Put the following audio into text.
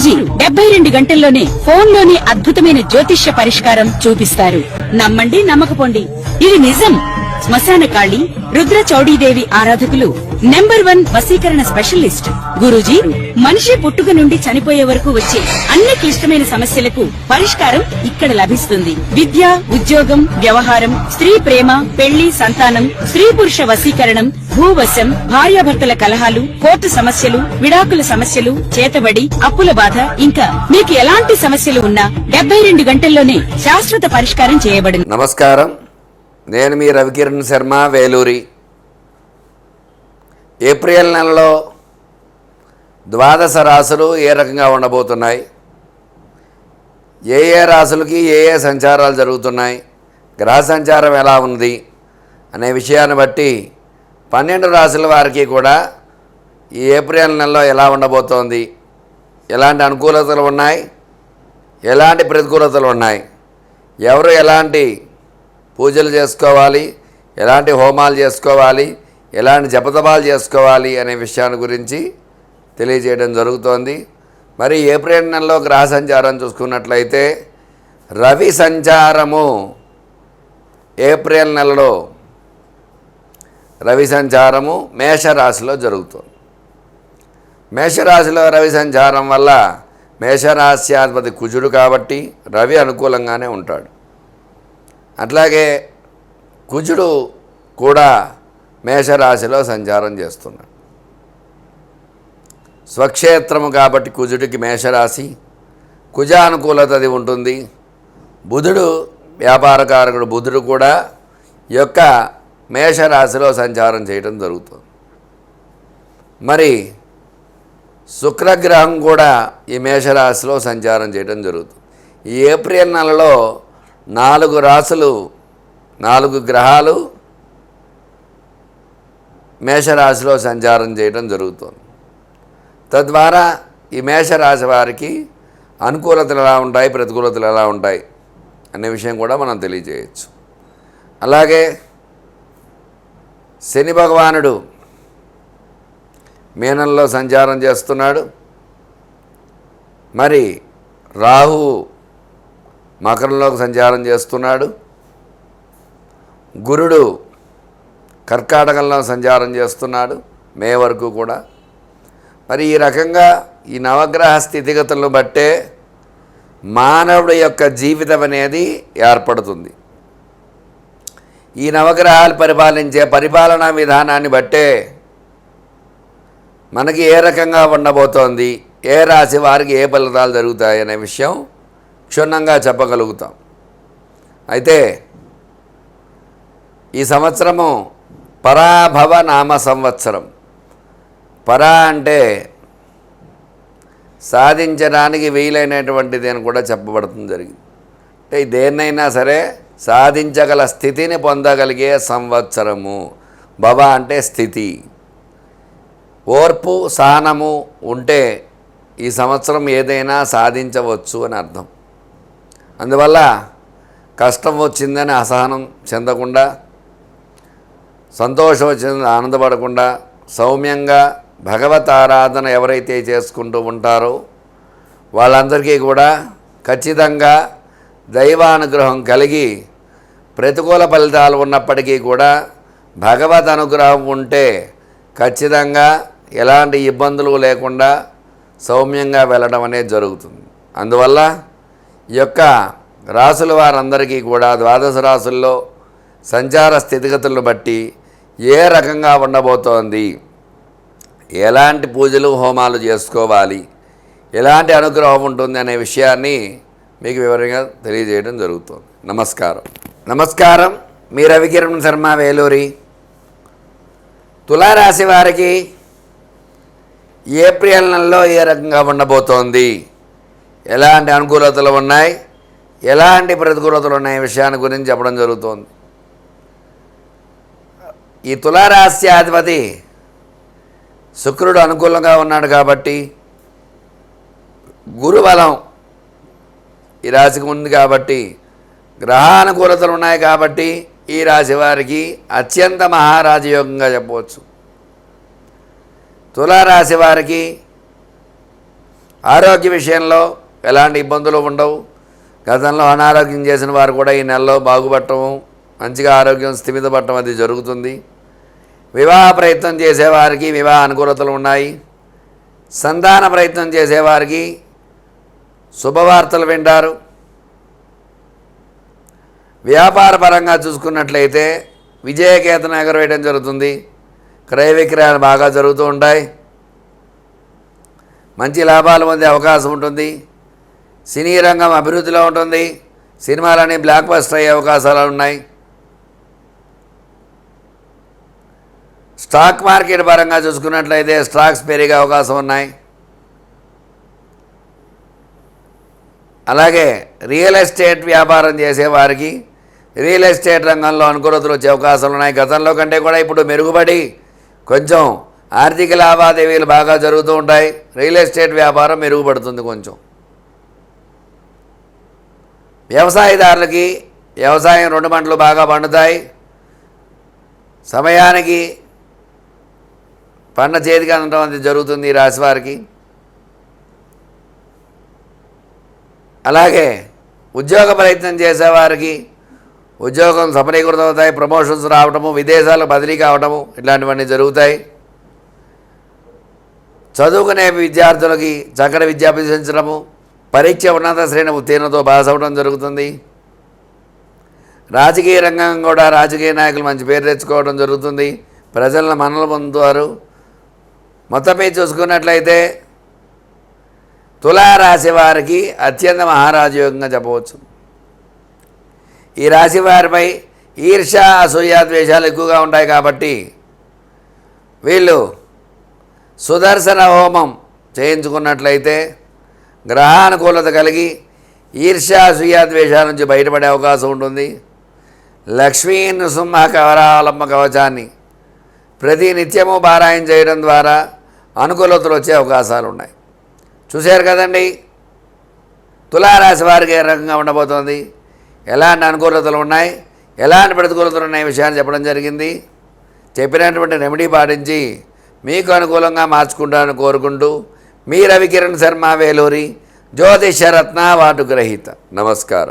గురూజీ 72 గంటల్లోనే ఫోన్లోని అద్భుతమైన జ్యోతిష్య పరిష్కారం చూపిస్తారు. నమ్మండి, నమ్మకపోండి, ఇది నిజం. శ్మశాన కాళి రుద్ర చౌడీదేవి ఆరాధకులు నంబర్ 1 వశీకరణ స్పెషలిస్ట్. గురూజీ మనిషి పుట్టుక నుండి చనిపోయే వరకు వచ్చే అన్ని క్లిష్టమైన సమస్యలకు పరిష్కారం ఇక్కడ లభిస్తుంది. విద్య, ఉద్యోగం, వ్యవహారం, స్త్రీ ప్రేమ, పెళ్లి, సంతానం, స్త్రీ పురుష వశీకరణం, భూవశం, భార్యాభర్తల కలహాలు, కోర్టు సమస్యలు, విడాకుల సమస్యలు, చేతబడి, అప్పుల బాధ, ఇంకా మీకు ఎలాంటి సమస్యలు ఉన్నా 72 గంటల్లోనే శాశ్వత పరిష్కారం చేయబడింది. నమస్కారం, నేను మీ రవికిరణ్ శర్మ, వేలూరి. ఏప్రిల్ నెలలో ద్వాదశ రాశులు ఏ రకంగా ఉండబోతున్నాయి, ఏ రాశులకి ఏ సంచారాలు జరుగుతున్నాయి, గ్రహ సంచారం ఎలా ఉంది అనే విషయాన్ని బట్టి 12 రాశుల వారికి కూడా ఈ ఏప్రిల్ నెలలో ఎలా ఉండబోతోంది, ఎలాంటి అనుకూలతలు ఉన్నాయి, ఎలాంటి ప్రతికూలతలు ఉన్నాయి, ఎవరు ఎలాంటి పూజలు చేసుకోవాలి, ఎలాంటి హోమాలు చేసుకోవాలి, ఎలాంటి జపతపాలు చేసుకోవాలి అనే విషయాన్ని గురించి తెలియజేయడం జరుగుతోంది. మరి ఏప్రిల్ నెలలో గ్రహ సంచారం చూసుకున్నట్లయితే రవి సంచారము ఏప్రిల్ నెలలో రవి సంచారము మేషరాశిలో జరుగుతుంది. మేషరాశిలో రవి సంచారం వల్ల మేషరాశ్యాధిపతి కుజుడు కాబట్టి రవి అనుకూలంగానే ఉంటాడు. అట్లాగే కుజుడు కూడా మేషరాశిలో సంచారం చేస్తున్నాడు. స్వక్షేత్రము కాబట్టి కుజుడికి మేషరాశి, కుజానుకూలత అది ఉంటుంది. బుధుడు వ్యాపారకారకుడు బుధుడు కూడా ఈ యొక్క మేషరాశిలో సంచారం చేయడం జరుగుతుంది. మరి శుక్రగ్రహం కూడా ఈ మేషరాశిలో సంచారం చేయడం జరుగుతుంది. ఈ ఏప్రిల్ నెలలో 4 రాశులు, 4 గ్రహాలు మేషరాశిలో సంచారం చేయడం జరుగుతుంది. తద్వారా ఈ మేషరాశి వారికి అనుకూలతలు ఎలా ఉంటాయి, ప్రతికూలతలు ఎలా ఉంటాయి అనే విషయం కూడా మనం తెలియజేయచ్చు. అలాగే శని భగవానుడు మీనంలో సంచారం చేస్తున్నాడు. మరి రాహు మకరంలోకి సంచారం చేస్తున్నాడు. గురుడు కర్కాటకంలో సంచారం చేస్తున్నాడు మే వరకు కూడా. మరి ఈ రకంగా ఈ నవగ్రహ స్థితిగతులను బట్టే మానవుడి యొక్క జీవితం అనేది ఏర్పడుతుంది. ఈ నవగ్రహాలు పరిపాలించే పరిపాలనా విధానాన్ని బట్టే మనకి ఏ రకంగా ఉండబోతోంది, ఏ రాశి వారికి ఏ ఫలితాలు జరుగుతాయి అనే విషయం క్షుణ్ణంగా చెప్పగలుగుతాం. అయితే ఈ సంవత్సరము పరాభవ నామ సంవత్సరం. పరా అంటే సాధించడానికి వీలైనటువంటిది అని కూడా చెప్పబడుతుంది జరిగింది. అంటే దేన్నైనా సరే సాధించగల స్థితిని పొందగలిగే సంవత్సరము. భవ అంటే స్థితి, ఓర్పు, సహనము ఉంటే ఈ సంవత్సరం ఏదైనా సాధించవచ్చు అని అర్థం. అందువల్ల కష్టం వచ్చిందని అసహనం చెందకుండా, సంతోషం వచ్చిందని ఆనందపడకుండా, సౌమ్యంగా భగవత్ ఆరాధన ఎవరైతే చేసుకుంటూ ఉంటారో వాళ్ళందరికీ కూడా ఖచ్చితంగా దైవానుగ్రహం కలిగి ప్రతికూల ఫలితాలు ఉన్నప్పటికీ కూడా భగవత్ అనుగ్రహం ఉంటే ఖచ్చితంగా ఎలాంటి ఇబ్బందులు లేకుండా సౌమ్యంగా వెళ్ళడం అనేది జరుగుతుంది. అందువల్ల ఈ యొక్క రాసుల వారందరికీ కూడా ద్వాదశ రాసుల్లో సంచార స్థితిగతులను బట్టి ఏ రకంగా ఉండబోతోంది, ఎలాంటి పూజలు హోమాలు చేసుకోవాలి, ఎలాంటి అనుగ్రహం ఉంటుంది అనే విషయాన్ని మీకు వివరంగా తెలియజేయడం జరుగుతుంది. నమస్కారం, మీ రవికిరణ్ శర్మ, వేలూరి. తులారాశి వారికి ఏప్రిల్ నెలలో ఏ రకంగా ఉండబోతోంది, ఎలాంటి అనుకూలతలు ఉన్నాయి, ఎలాంటి ప్రతికూలతలు ఉన్నాయి విషయాన్ని గురించి చెప్పడం జరుగుతోంది. ఈ తులారాశ్యాధిపతి శుక్రుడు అనుకూలంగా ఉన్నాడు కాబట్టి, గురుబలం ఈ రాశికి ఉంది కాబట్టి, గ్రహానుకూలతలు ఉన్నాయి కాబట్టి ఈ రాశి వారికి అత్యంత మహారాజయోగంగా చెప్పవచ్చు. తులారాశి వారికి ఆరోగ్య విషయంలో ఎలాంటి ఇబ్బందులు ఉండవు. గతంలో అనారోగ్యం చేసిన వారు కూడా ఈ నెలలో బాగుపడటము, మంచిగా ఆరోగ్యం స్థిమితపడటం అది జరుగుతుంది. వివాహ ప్రయత్నం చేసేవారికి వివాహ అనుకూలతలు ఉన్నాయి. సంతాన ప్రయత్నం చేసేవారికి శుభవార్తలు వింటారు. వ్యాపార పరంగా చూసుకున్నట్లయితే విజయకేతనం ఎగరవేయడం జరుగుతుంది. క్రయ విక్రయాలు బాగా జరుగుతూ ఉంటాయి. మంచి లాభాలు పొందే అవకాశం ఉంటుంది. సినీ రంగం అభివృద్ధిలో ఉంటుంది. సినిమాలని బ్లాక్ బస్టర్ అయ్యే అవకాశాలు ఉన్నాయి. స్టాక్ మార్కెట్ పరంగా చూసుకున్నట్లయితే స్టాక్స్ పెరిగే అవకాశం ఉన్నాయి. అలాగే రియల్ ఎస్టేట్ వ్యాపారం చేసేవారికి రియల్ ఎస్టేట్ రంగంలో అనుకూలతలు వచ్చే అవకాశాలు ఉన్నాయి. గతంలో కంటే కూడా ఇప్పుడు మెరుగుపడి కొంచెం ఆర్థిక లావాదేవీలు బాగా జరుగుతూ ఉంటాయి. రియల్ ఎస్టేట్ వ్యాపారం మెరుగుపడుతుంది కొంచెం. వ్యవసాయదారులకి వ్యవసాయం 2 పంటలు బాగా పండుతాయి. సమయానికి పంట చేతికి అందడం అనేది జరుగుతుంది ఈ రాశి వారికి. అలాగే ఉద్యోగ ప్రయత్నం చేసేవారికి ఉద్యోగం సఫలీకృతం అవుతాయి. ప్రమోషన్స్ రావడము, విదేశాలకు బదిలీ కావడము ఇట్లాంటివన్నీ జరుగుతాయి. చదువుకునే విద్యార్థులకి చక్కటి విద్య అభ్యసించడము, పరీక్ష ఉన్నత శ్రేణి ఉత్తీర్ణతో పాస్ అవ్వడం జరుగుతుంది. రాజకీయ రంగం కూడా రాజకీయ నాయకులు మంచి పేరు తెచ్చుకోవడం జరుగుతుంది. ప్రజలను మన్నలు పొందుతారు. మొత్తమే చూసుకున్నట్లయితే తులారాశి వారికి అత్యంత మహారాజయోగంగా చెప్పవచ్చు. ఈ రాశి వారిపై ఈర్ష్య, అసూయ, ద్వేషాలు ఎక్కువగా ఉంటాయి కాబట్టి వీళ్ళు సుదర్శన హోమం చేయించుకున్నట్లయితే గ్రహానుకూలత కలిగి ఈర్ష్య, అసూయ, ద్వేషాల నుంచి బయటపడే అవకాశం ఉంటుంది. లక్ష్మీ నృసింహ కవరాలమ్మ కవచాన్ని ప్రతి నిత్యము పారాయణ చేయడం ద్వారా అనుకూలతలు వచ్చే అవకాశాలు ఉన్నాయి. చూశారు కదండి, తులారాశి వారికి ఏ రకంగా ఉండబోతోంది, ఎలాంటి అనుకూలతలు ఉన్నాయి, ఎలాంటి ప్రతికూలతలు ఉన్నాయి విషయాన్ని చెప్పడం జరిగింది. చెప్పినటువంటి రెమెడీ పాటించి మీకు అనుకూలంగా మార్చుకుంటానని కోరుకుంటూ మీ రవికిరణ్ శర్మ, వేలూరి జ్యోతిషరత్న వాటు గ్రహీత. నమస్కారం.